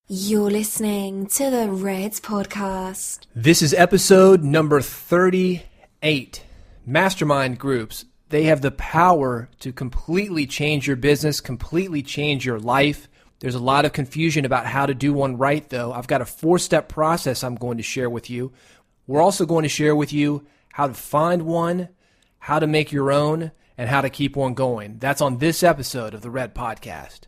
You're listening to the Reds Podcast. This is episode number 38. Mastermind groups, they have the power to completely change your business, completely change your life. There's a lot of confusion about how to do one right, though. I've got a 4-step process I'm going to share with you. We're also going to share with you how to find one, how to make your own, and how to keep one going. That's on this episode of the Red Podcast.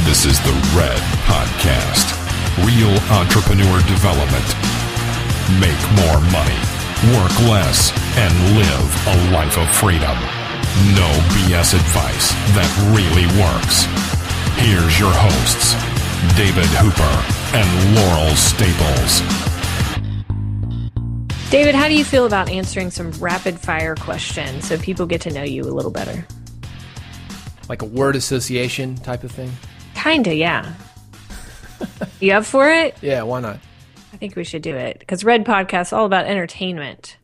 This is the Red Podcast. Real entrepreneur development. Make more money, work less, and live a life of freedom. No BS advice that really works. Here's your hosts, David Hooper and Laurel Staples. David, how do you feel about answering some rapid fire questions so people get to know you a little better? Like a word association type of thing? Kinda, yeah. You up for it? Yeah, why not? I think we should do it because Red Podcast's all about entertainment.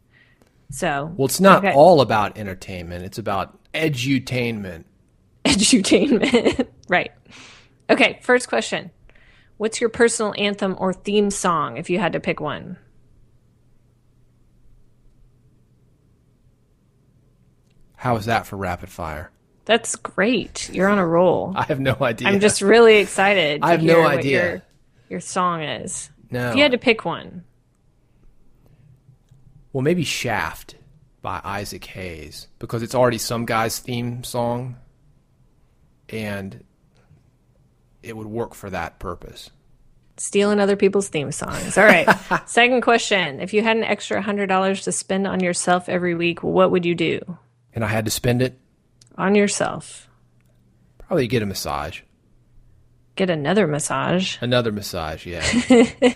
So, well, it's not all about entertainment. It's about edutainment. Edutainment. Right. Okay, first question. What's your personal anthem or theme song if you had to pick one? How is that for rapid fire? That's great. You're on a roll. I have no idea. I'm just really excited to I have hear no what idea. Your song is. No. If you had to pick one. Well, maybe Shaft by Isaac Hayes, because it's already some guy's theme song, and it would work for that purpose. Stealing other people's theme songs. All right. Second question. If you had an extra $100 to spend on yourself every week, what would you do? And I had to spend it? On yourself. Probably get a massage. Get another massage. Another massage, yeah.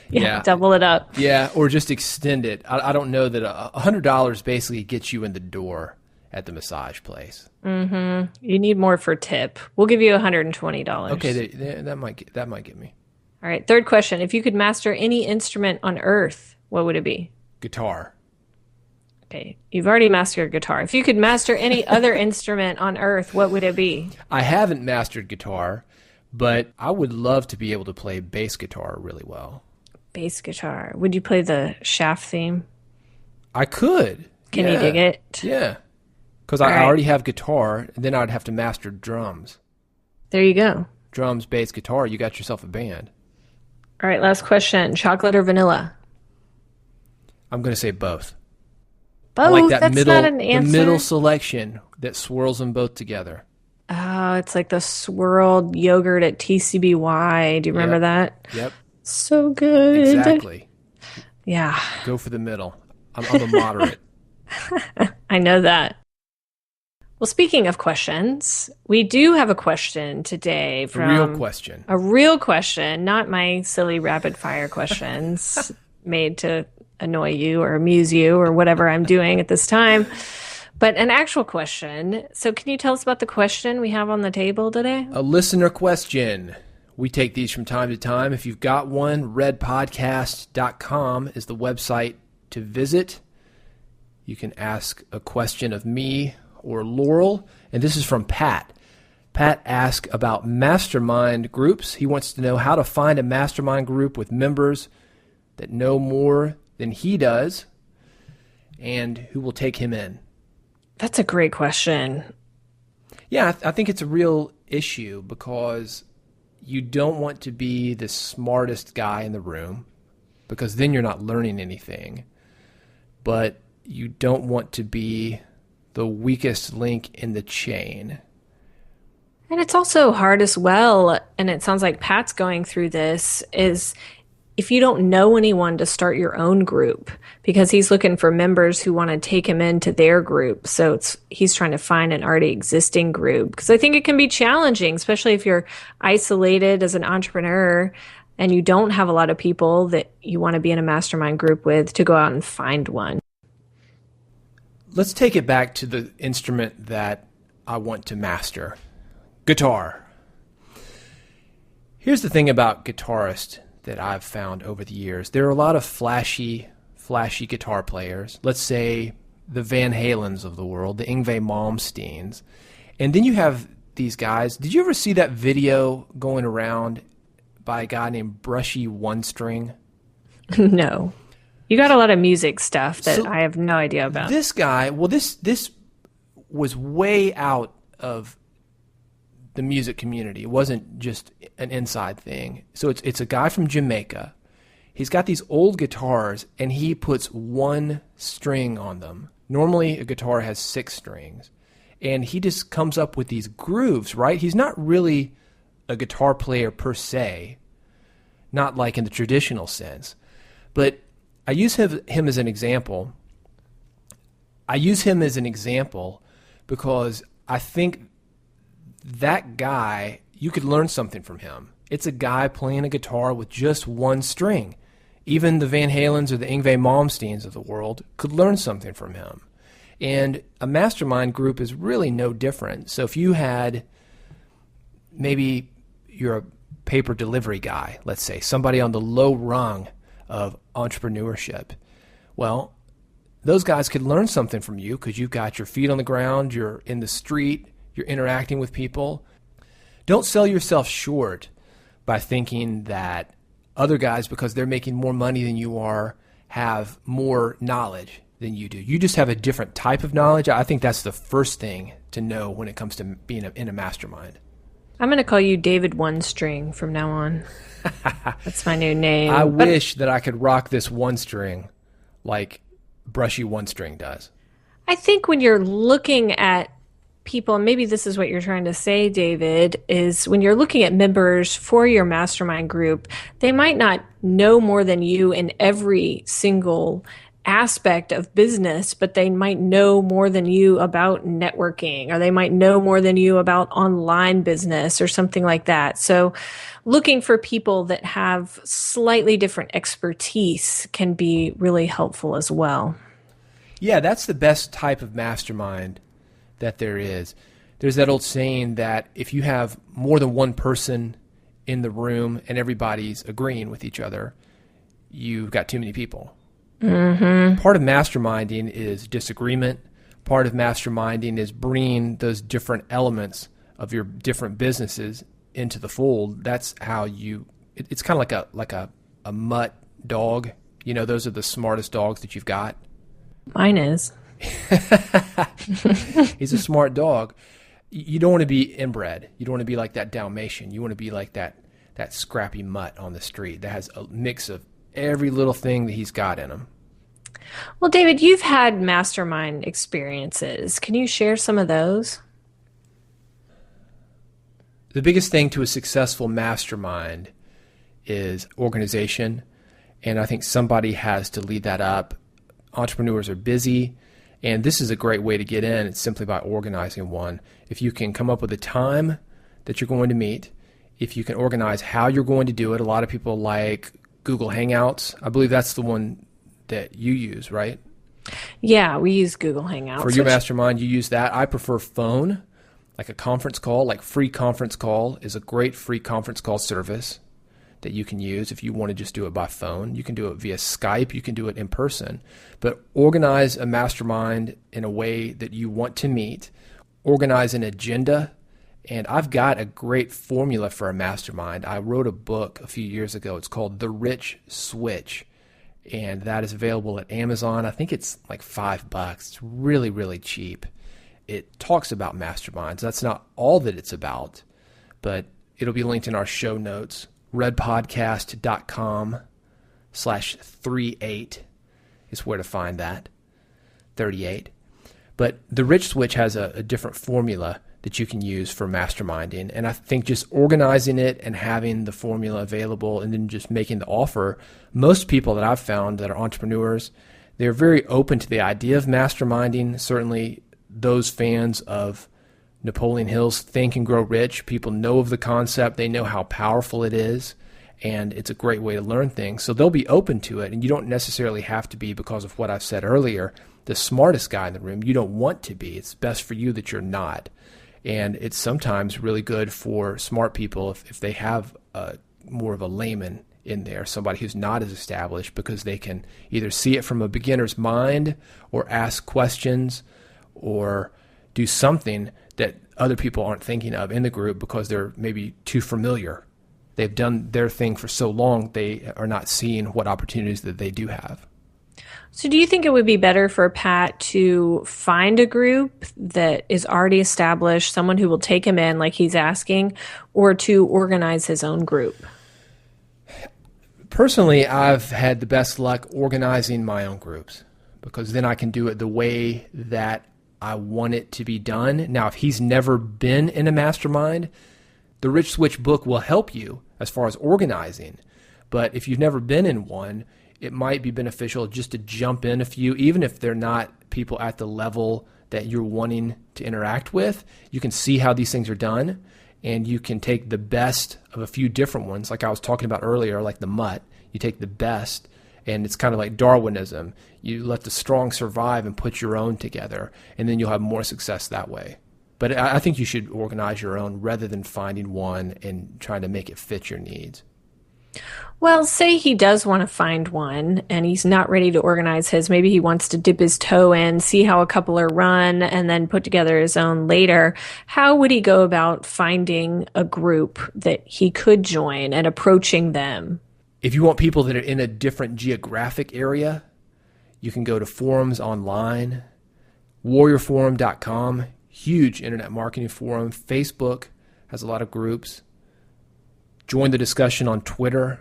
Yeah, double it up. Yeah, or just extend it. I don't know that $100 basically gets you in the door at the massage place. Mm-hmm. You need more for tip. We'll give you $120. Okay, that might get me. All right, third question. If you could master any instrument on earth, what would it be? Guitar. Okay, you've already mastered guitar. If you could master any other instrument on earth, what would it be? I haven't mastered guitar, but I would love to be able to play bass guitar really well. Bass guitar. Would you play the Shaft theme? I could. Can you dig it? Yeah. Because I already have guitar, and then I'd have to master drums. There you go. Drums, bass, guitar, you got yourself a band. All right, last question. Chocolate or vanilla? I'm going to say both. Both? I like that That's not an answer. The middle selection that swirls them both together. Oh, it's like the swirled yogurt at TCBY. Do you remember that? Yep. So good. Exactly. Yeah. Go for the middle. I'm a moderate. I know that. Well, speaking of questions, we do have a question today from... A real question. A real question, not my silly rapid fire questions made to annoy you or amuse you or whatever I'm doing at this time, but an actual question. So can you tell us about the question we have on the table today? A listener question. We take these from time to time. If you've got one, redpodcast.com is the website to visit. You can ask a question of me or Laurel, and this is from Pat. Pat asked about mastermind groups. He wants to know how to find a mastermind group with members that know more than he does, and who will take him in. That's a great question. Yeah, I think it's a real issue because you don't want to be the smartest guy in the room because then you're not learning anything. But you don't want to be the weakest link in the chain. And it's also hard as well, and it sounds like Pat's going through this, is if you don't know anyone to start your own group, because he's looking for members who want to take him into their group. So he's trying to find an already existing group, because I think it can be challenging, especially if you're isolated as an entrepreneur and you don't have a lot of people that you want to be in a mastermind group with, to go out and find one. Let's take it back to the instrument that I want to master, guitar. Here's the thing about guitarists that I've found over the years. There are a lot of flashy guitar players. Let's say the Van Halens of the world, the Yngwie Malmsteens. And then you have these guys. Did you ever see that video going around by a guy named Brushy One String? No. You got a lot of music stuff that I have no idea about. This guy, well, this was way out of the music community. It wasn't just an inside thing. So it's a guy from Jamaica. He's got these old guitars, and he puts one string on them. Normally, a guitar has 6 strings. And he just comes up with these grooves, right? He's not really a guitar player per se, not like in the traditional sense. But I use him as an example. I use him as an example because I think that guy, you could learn something from him. It's a guy playing a guitar with just one string. Even the Van Halens or the Yngwie Malmsteens of the world could learn something from him. And a mastermind group is really no different. So if you had, maybe you're a paper delivery guy, let's say, somebody on the low rung of entrepreneurship, well, those guys could learn something from you because you've got your feet on the ground, you're in the street, you're interacting with people. Don't sell yourself short by thinking that other guys, because they're making more money than you are, have more knowledge than you do. You just have a different type of knowledge. I think that's the first thing to know when it comes to being in a mastermind. I'm going to call you David One String from now on. That's my new name. I wish that I could rock this one string like Brushy One String does. I think when you're looking at people, and maybe this is what you're trying to say, David, is when you're looking at members for your mastermind group, they might not know more than you in every single aspect of business, but they might know more than you about networking, or they might know more than you about online business or something like that. So looking for people that have slightly different expertise can be really helpful as well. Yeah, that's the best type of mastermind that there is. There's that old saying that if you have more than one person in the room and everybody's agreeing with each other, you've got too many people. Mm-hmm. Part of masterminding is disagreement. Part of masterminding is bringing those different elements of your different businesses into the fold. That's how it's kind of like a mutt dog. You know, those are the smartest dogs that you've got. Mine is. He's a smart dog. You don't want to be inbred. You don't want to be like that Dalmatian. You want to be like that scrappy mutt on the street that has a mix of every little thing that he's got in him. Well, David, you've had mastermind experiences. Can you share some of those? The biggest thing to a successful mastermind is organization, and I think somebody has to lead that up. Entrepreneurs are busy, and this is a great way to get in. It's simply by organizing one. If you can come up with a time that you're going to meet, if you can organize how you're going to do it. A lot of people like Google Hangouts. I believe that's the one that you use, right? Yeah, we use Google Hangouts. For your mastermind, you use that. I prefer phone, like a conference call, like Free Conference Call is a great free conference call service that you can use if you want to just do it by phone. You can do it via Skype. You can do it in person. But organize a mastermind in a way that you want to meet. Organize an agenda. And I've got a great formula for a mastermind. I wrote a book a few years ago. It's called The Rich Switch. And that is available at Amazon. I think it's like $5. It's really, really cheap. It talks about masterminds. That's not all that it's about, but it'll be linked in our show notes. redpodcast.com/38 is where to find that. 38. But the Rich Switch has a different formula that you can use for masterminding. And I think just organizing it and having the formula available and then just making the offer, most people that I've found that are entrepreneurs, they're very open to the idea of masterminding. Certainly those fans of Napoleon Hill's Think and Grow Rich, people know of the concept. They know how powerful it is. And it's a great way to learn things. So they'll be open to it. And you don't necessarily have to be, because of what I've said earlier, the smartest guy in the room. You don't want to be. It's best for you that you're not. And it's sometimes really good for smart people if they have more of a layman in there, somebody who's not as established, because they can either see it from a beginner's mind or ask questions or do something that other people aren't thinking of in the group because they're maybe too familiar they've done their thing for so long, they are not seeing what opportunities that they do have. So do you think it would be better for Pat to find a group that is already established, someone who will take him in like he's asking, or to organize his own group? Personally, I've had the best luck organizing my own groups because then I can do it the way that I want it to be done. Now, if he's never been in a mastermind, the Rich Switch book will help you as far as organizing. But if you've never been in one, it might be beneficial just to jump in a few, even if they're not people at the level that you're wanting to interact with. You can see how these things are done, and you can take the best of a few different ones, like I was talking about earlier, like the mutt. You take the best, and it's kind of like Darwinism. You let the strong survive and put your own together, and then you'll have more success that way. But I think you should organize your own rather than finding one and trying to make it fit your needs. Well, say he does want to find one and he's not ready to organize his. Maybe he wants to dip his toe in, see how a couple are run, and then put together his own later. How would he go about finding a group that he could join and approaching them? If you want people that are in a different geographic area, you can go to forums online, warriorforum.com, huge internet marketing forum. Facebook has a lot of groups. Join the discussion on Twitter.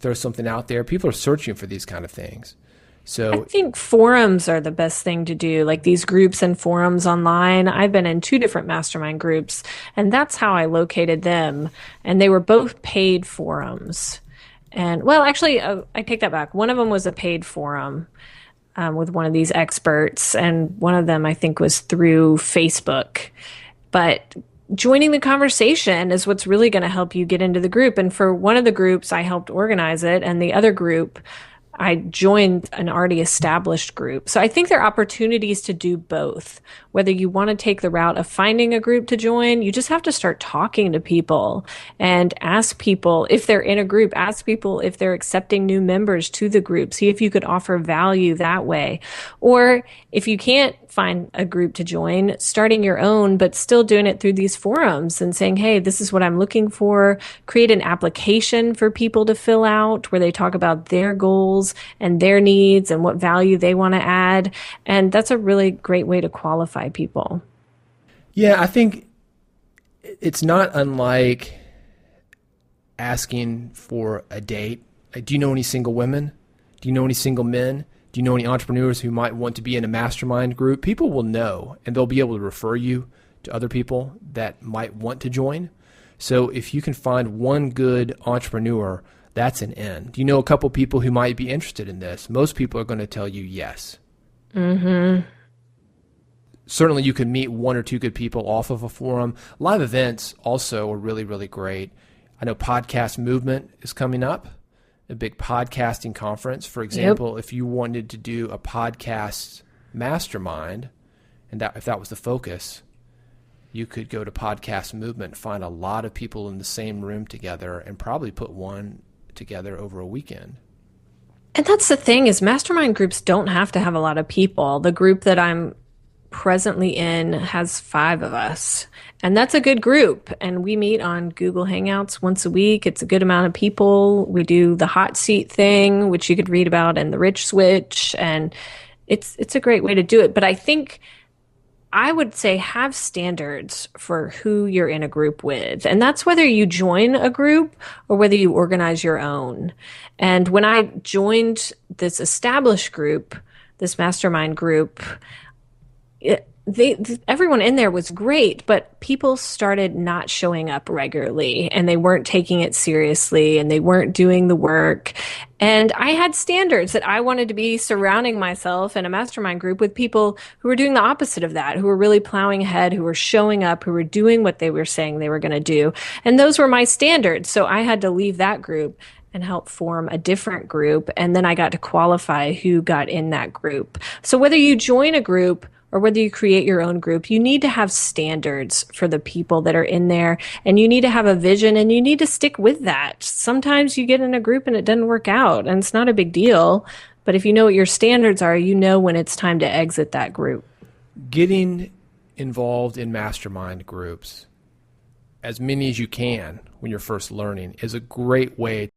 Throw something out there. People are searching for these kind of things. So I think forums are the best thing to do, like these groups and forums online. I've been in 2 different mastermind groups, and that's how I located them. And they were both paid forums. And well, actually, I take that back. One of them was a paid forum with one of these experts, and one of them I think was through Facebook. But joining the conversation is what's really going to help you get into the group. And for one of the groups, I helped organize it, and the other group, I joined an already established group. So I think there are opportunities to do both. Whether you want to take the route of finding a group to join, you just have to start talking to people and ask people if they're in a group, ask people if they're accepting new members to the group, see if you could offer value that way. Or if you can't find a group to join, starting your own, but still doing it through these forums and saying, hey, this is what I'm looking for. Create an application for people to fill out where they talk about their goals and their needs and what value they want to add. And that's a really great way to qualify people. yeah, I think it's not unlike asking for a date. Like, do you know any single women? Do you know any single men? Do you know any entrepreneurs who might want to be in a mastermind group? People will know, and they'll be able to refer you to other people that might want to join. So if you can find one good entrepreneur, that's an in. Do you know a couple people who might be interested in this? Most people are going to tell you yes. Mm-hmm. Certainly you can meet 1 or 2 good people off of a forum. Live events also are really, really great. I know Podcast Movement is coming up, a big podcasting conference. For example, If you wanted to do a podcast mastermind, and if that was the focus, you could go to Podcast Movement, find a lot of people in the same room together, and probably put one together over a weekend. And that's the thing is mastermind groups don't have to have a lot of people. The group that I'm presently in has 5 of us, and that's a good group. And we meet on Google Hangouts once a week. It's a good amount of people. We do the hot seat thing, which you could read about in the Rich Switch, and it's a great way to do it. But I think I would say have standards for who you're in a group with. And that's whether you join a group or whether you organize your own. And when I joined this established group, this mastermind group, everyone in there was great, but people started not showing up regularly, and they weren't taking it seriously, and they weren't doing the work. And I had standards that I wanted to be surrounding myself in a mastermind group with people who were doing the opposite of that, who were really plowing ahead, who were showing up, who were doing what they were saying they were going to do. And those were my standards. So I had to leave that group and help form a different group. And then I got to qualify who got in that group. So whether you join a group or whether you create your own group, you need to have standards for the people that are in there, and you need to have a vision, and you need to stick with that. Sometimes you get in a group and it doesn't work out, and it's not a big deal. But if you know what your standards are, you know when it's time to exit that group. Getting involved in mastermind groups, as many as you can, when you're first learning is a great way